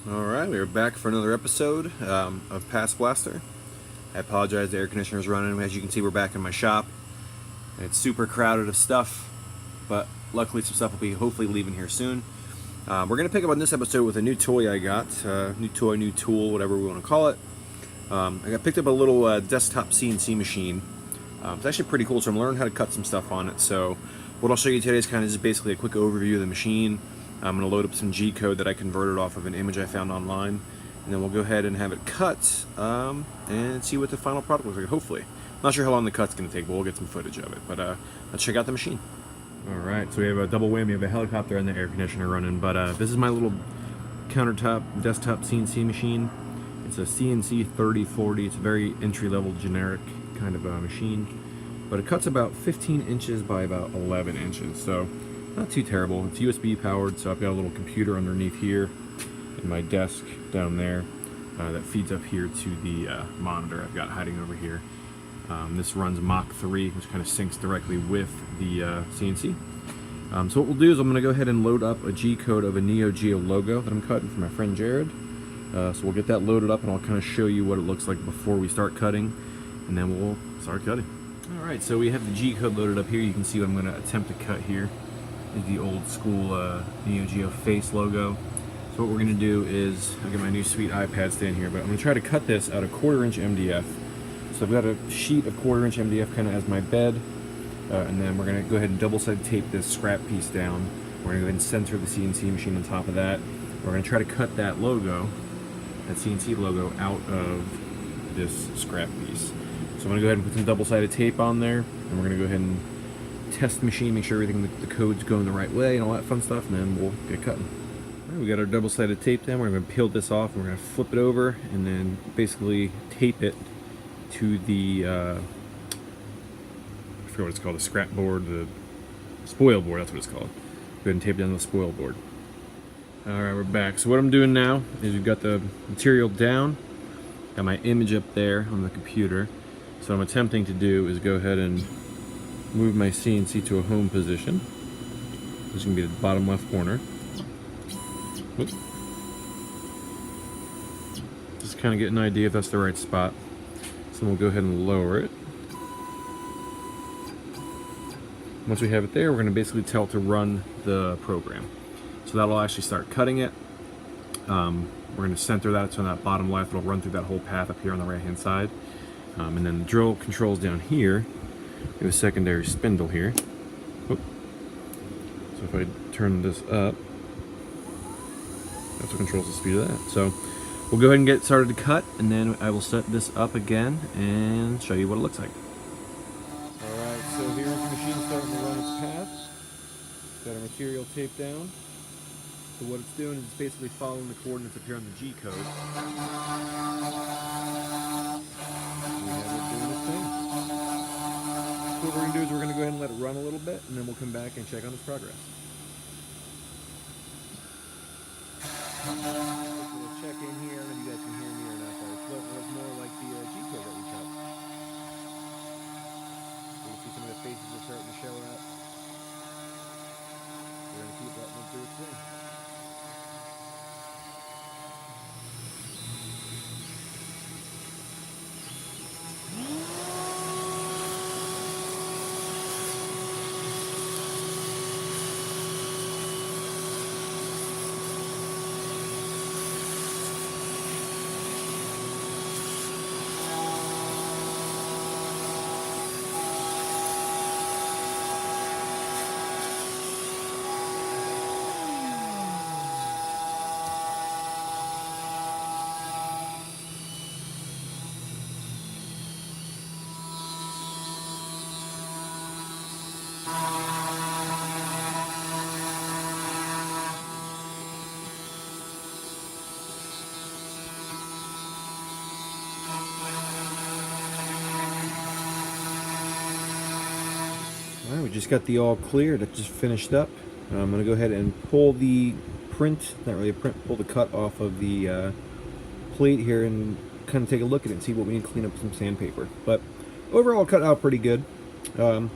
Alright, we are back for another episode of PastBlaster. I apologize, the air conditioner is running. As you can see, we're back in my shop. It's super crowded of stuff, but luckily some stuff will be hopefully leaving here soon. We're going to pick up on this episode with a new toy I got. New toy, new tool, whatever we want to call it. I picked up a little desktop CNC machine. It's actually pretty cool, so I'm learning how to cut some stuff on it. So what I'll show you today is kind of just basically a quick overview of the machine. I'm going to load up some G-code that I converted off of an image I found online, and then we'll go ahead and have it cut and see what the final product looks like, hopefully. Not sure how long the cut's going to take, but we'll get some footage of it. But let's check out the machine. Alright, so we have a double whammy. We have a helicopter and the air conditioner running, but this is my little countertop desktop CNC machine. It's a CNC 3040. It's a very entry-level generic kind of machine, but it cuts about 15 inches by about 11 inches, so not too terrible. It's USB powered, so I've got a little computer underneath here in my desk down there that feeds up here to the monitor I've got hiding over here. This runs Mach 3, which kind of syncs directly with the CNC. So what we'll do is I'm going to go ahead and load up a G-code of a Neo Geo logo that I'm cutting for my friend Jared. So we'll get that loaded up and I'll kind of show you what it looks like before we start cutting, and then we'll start cutting. Alright, so we have the G-code loaded up here. You can see what I'm going to attempt to cut here is the old school Neo Geo face logo. So what we're going to do is, I'll get my new sweet iPad stand here, but I'm going to try to cut this out of 1/4 inch MDF. So I've got a sheet of 1/4 inch MDF kind of as my bed, and then we're going to go ahead and double-sided tape this scrap piece down. We're going to go ahead and center the CNC machine on top of that. We're going to try to cut that logo, that CNC logo, out of this scrap piece. So I'm going to go ahead and put some double-sided tape on there, and we're going to go ahead and test the machine, make sure everything, the code's going the right way and all that fun stuff, and then we'll get cutting. Alright, we got our double-sided tape down. We're going to peel this off, and we're going to flip it over, and then basically tape it to the, I forget what it's called, the scrap board, the spoil board, that's what it's called. Go ahead and tape down the spoil board. Alright, we're back. So what I'm doing now is we've got the material down, got my image up there on the computer. So what I'm attempting to do is go ahead and move my CNC to a home position. This is going to be the bottom left corner. Whoops. Just kind of get an idea if that's the right spot. So we'll go ahead and lower it. Once we have it there, we're going to basically tell it to run the program. So that'll actually start cutting it. We're going to center that, so on that bottom left, it'll run through that whole path up here on the right hand side. And then the drill controls down here. We have a secondary spindle here. Oop. So if I turn this up, that's what controls the speed of that. So we'll go ahead and get started to cut, and then I will set this up again and show you what it looks like. Alright, so here's the machine starting to run its path. Got our material taped down. So what it's doing is it's basically following the coordinates up here on the G-code. We have it doing its thing. So what we're going to do is we're going to go ahead and let it run a little bit, and then we'll come back and check on its progress. So we'll check in here. I don't know if you guys can hear me or not, but it's looking more like the G-code that we cut. So you can see some of the faces are starting to show up. We're going to keep letting it do its thing. Alright, we just got the all clear. That just finished up. I'm going to go ahead and pull the print, not really a print, pull the cut off of the plate here and kind of take a look at it and see what we need to clean up with some sandpaper. But overall, cut out pretty good. I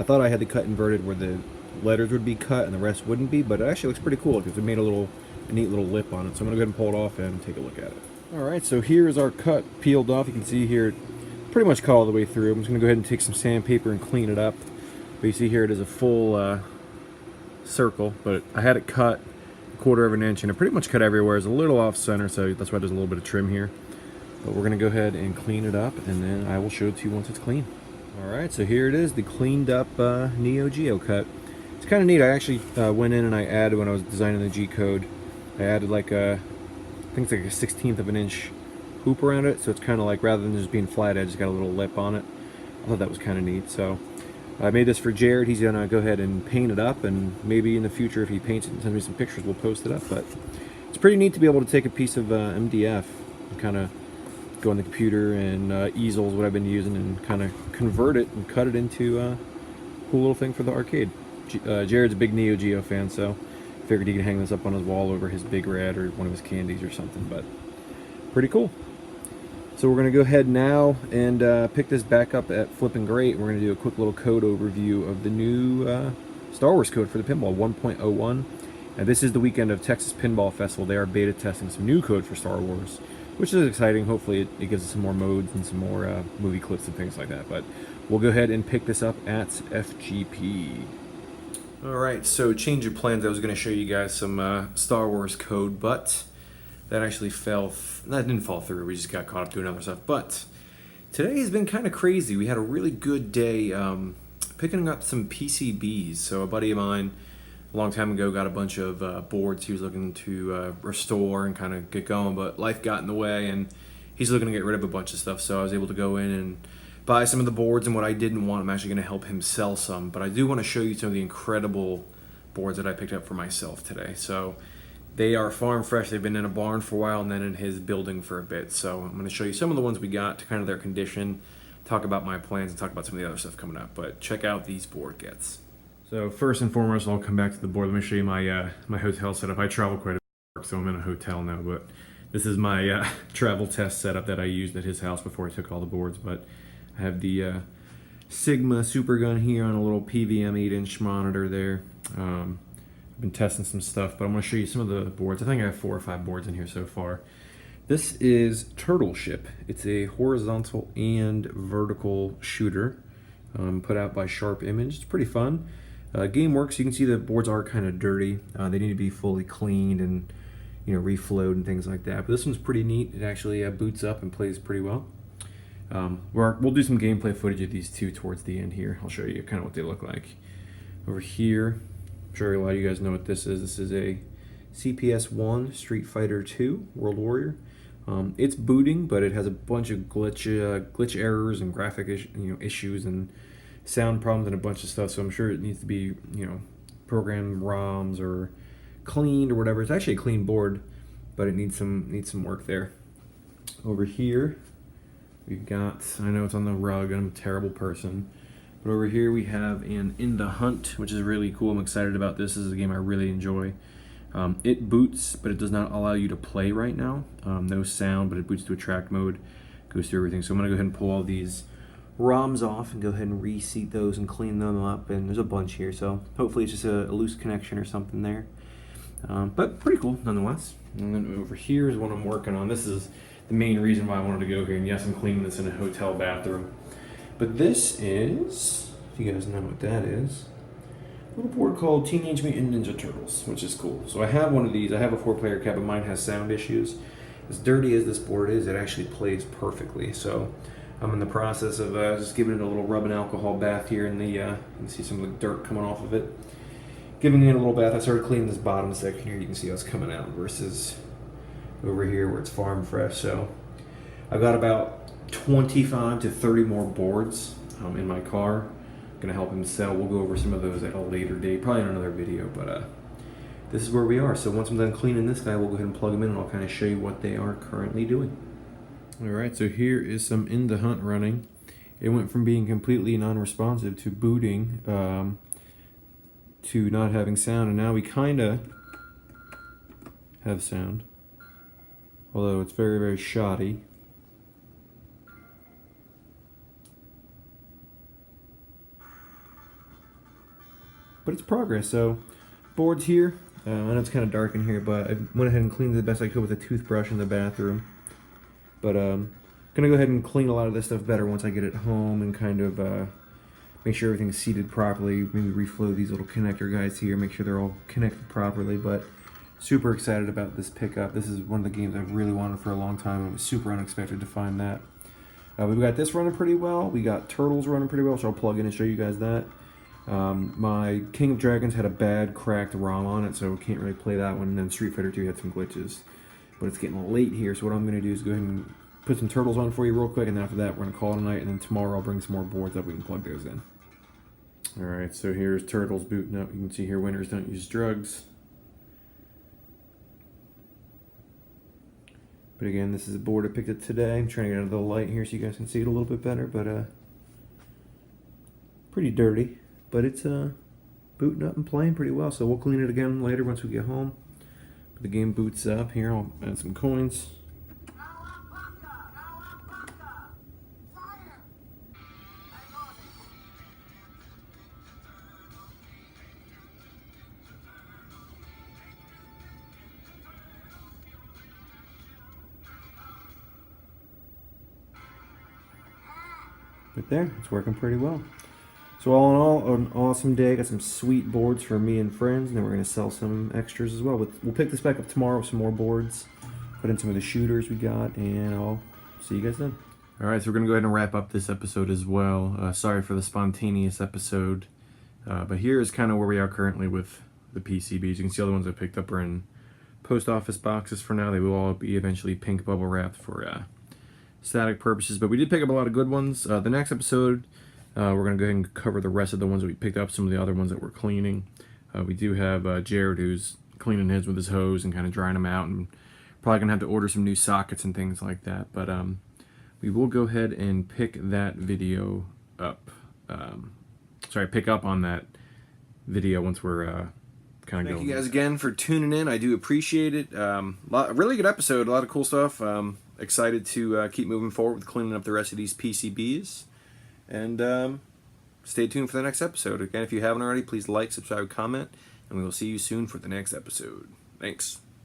thought I had the cut inverted where the letters would be cut and the rest wouldn't be, but it actually looks pretty cool because it made a neat little lip on it. So I'm gonna go ahead and pull it off and take a look at it. All right, so here is our cut peeled off. You can see here, pretty much cut all the way through. I'm just gonna go ahead and take some sandpaper and clean it up. But you see here it is a full circle, but I had it cut 1/4 of an inch, and it pretty much cut everywhere. It's a little off center, so that's why there's a little bit of trim here. But we're gonna go ahead and clean it up, and then I will show it to you once it's clean. All right, so here it is, the cleaned up Neo Geo cut. It's kind of neat. I actually went in and I added, when I was designing the G code, I added like I think it's like a 1/16 of an inch hoop around it, so it's kind of like, rather than just being flat edge, it's got a little lip on it. I thought that was kind of neat. So I made this for Jared. He's gonna go ahead and paint it up, and maybe in the future, if he paints it and sends me some pictures, we'll post it up. But it's pretty neat to be able to take a piece of MDF and kind of go on the computer and easels, what I've been using, and kind of convert it and cut it into a cool little thing for the arcade. Jared's a big Neo Geo fan, so I figured he could hang this up on his wall over his Big Red or one of his candies or something. But pretty cool. So we're going to go ahead now and pick this back up at Flippin' Great. We're going to do a quick little code overview of the new Star Wars code for the pinball 1.01. And this is the weekend of Texas Pinball Festival. They are beta testing some new code for Star Wars, which is exciting. Hopefully it gives us some more modes and some more movie clips and things like that. But we'll go ahead and pick this up at FGP. Alright, so change of plans. I was going to show you guys some Star Wars code, but that actually that didn't fall through. We just got caught up doing other stuff. But today has been kind of crazy. We had a really good day picking up some PCBs. So a buddy of mine a long time ago got a bunch of boards he was looking to restore and kind of get going, but life got in the way and he's looking to get rid of a bunch of stuff. So I was able to go in and buy some of the boards, and what I didn't want, I'm actually going to help him sell some. But I do want to show you some of the incredible boards that I picked up for myself today. So they are farm fresh. They've been in a barn for a while and then in his building for a bit. So I'm going to show you some of the ones we got, to kind of their condition, talk about my plans, and talk about some of the other stuff coming up. But check out these board kits. So first and foremost, I'll come back to the board. Let me show you my my hotel setup. I travel quite a bit, so I'm in a hotel now, but this is my travel test setup that I used at his house before I took all the boards. But I have the Sigma Super Gun here on a little PVM 8-inch monitor there. I've been testing some stuff, but I'm going to show you some of the boards. I think I have 4 or 5 boards in here so far. This is Turtle Ship. It's a horizontal and vertical shooter put out by Sharp Image. It's pretty fun. Game works. You can see the boards are kind of dirty. They need to be fully cleaned and reflowed and things like that. But this one's pretty neat. It actually boots up and plays pretty well. We'll do some gameplay footage of these two towards the end here. I'll show you kind of what they look like. Over here, I'm sure a lot of you guys know what this is. This is a CPS-1 Street Fighter II World Warrior. It's booting, but it has a bunch of glitch errors and graphic issues and sound problems and a bunch of stuff. So I'm sure it needs to be programmed ROMs or cleaned or whatever. It's actually a clean board, but it needs some work there. Over here, we've got, I know it's on the rug, I'm a terrible person, but over here we have an In the Hunt, which is really cool. I'm excited about this. This is a game I really enjoy. It boots, but it does not allow you to play right now. No sound, but it boots to a track mode, goes through everything. So I'm going to go ahead and pull all these ROMs off and go ahead and reseat those and clean them up. And there's a bunch here, so hopefully it's just a loose connection or something there. But pretty cool nonetheless. And then over here is what I'm working on. This is the main reason why I wanted to go here. And yes, I'm cleaning this in a hotel bathroom. But this is, if you guys know what that is, a little board called Teenage Mutant Ninja Turtles, which is cool. So I have one of these. I have a 4-player cab, but mine has sound issues. As dirty as this board is, it actually plays perfectly. So I'm in the process of just giving it a little rubbing alcohol bath here in the, you can see some of the dirt coming off of it. Giving it a little bath. I started cleaning this bottom section here. You can see how it's coming out versus over here where it's farm fresh. So I've got about 25 to 30 more boards in my car. I'm gonna help him sell. We'll go over some of those at a later date, probably in another video, but this is where we are. So once I'm done cleaning this guy, we'll go ahead and plug him in and I'll kind of show you what they are currently doing. Alright, so here is some In the Hunt running. It went from being completely non-responsive to booting to not having sound, and now we kind of have sound, although it's very, very shoddy. but it's progress. So boards here. I know it's kind of dark in here, but I went ahead and cleaned it the best I could with a toothbrush in the bathroom. But gonna go ahead and clean a lot of this stuff better once I get it home and kind of make sure everything's seated properly. Maybe reflow these little connector guys here, make sure they're all connected properly. But super excited about this pickup. This is one of the games I've really wanted for a long time. It was super unexpected to find that. We've got this running pretty well. We got Turtles running pretty well, so I'll plug in and show you guys that. My King of Dragons had a bad cracked ROM on it, so can't really play that one. And then Street Fighter 2 had some glitches. But it's getting late here, so what I'm going to do is go ahead and put some Turtles on for you real quick, and then after that we're going to call it a night, and then tomorrow I'll bring some more boards up, we can plug those in. Alright, so here's Turtles booting up. You can see here, winners don't use drugs. But again, this is a board I picked up today. I'm trying to get out of the light here so you guys can see it a little bit better, but pretty dirty. But it's booting up and playing pretty well, so we'll clean it again later once we get home. But the game boots up. Here, I'll add some coins. But there, it's working pretty well. So all in all, an awesome day. Got some sweet boards for me and friends, and then we're going to sell some extras as well. We'll pick this back up tomorrow with some more boards, put in some of the shooters we got, and I'll see you guys then. Alright, so we're going to go ahead and wrap up this episode as well. Sorry for the spontaneous episode, but here is kind of where we are currently with the PCBs. You can see all the ones I picked up are in post office boxes for now. They will all be eventually pink bubble wrapped for static purposes, but we did pick up a lot of good ones. The next episode, we're going to go ahead and cover the rest of the ones that we picked up, some of the other ones that we're cleaning. We do have Jared, who's cleaning his with his hose and kind of drying them out, and probably going to have to order some new sockets and things like that, but we will go ahead and pick that video up. Pick up on that video once we're kind of going. Thank you guys again for tuning in. I do appreciate it. Really good episode, a lot of cool stuff. Excited to keep moving forward with cleaning up the rest of these PCBs. And stay tuned for the next episode. Again, if you haven't already, please like, subscribe, comment, and we will see you soon for the next episode. Thanks.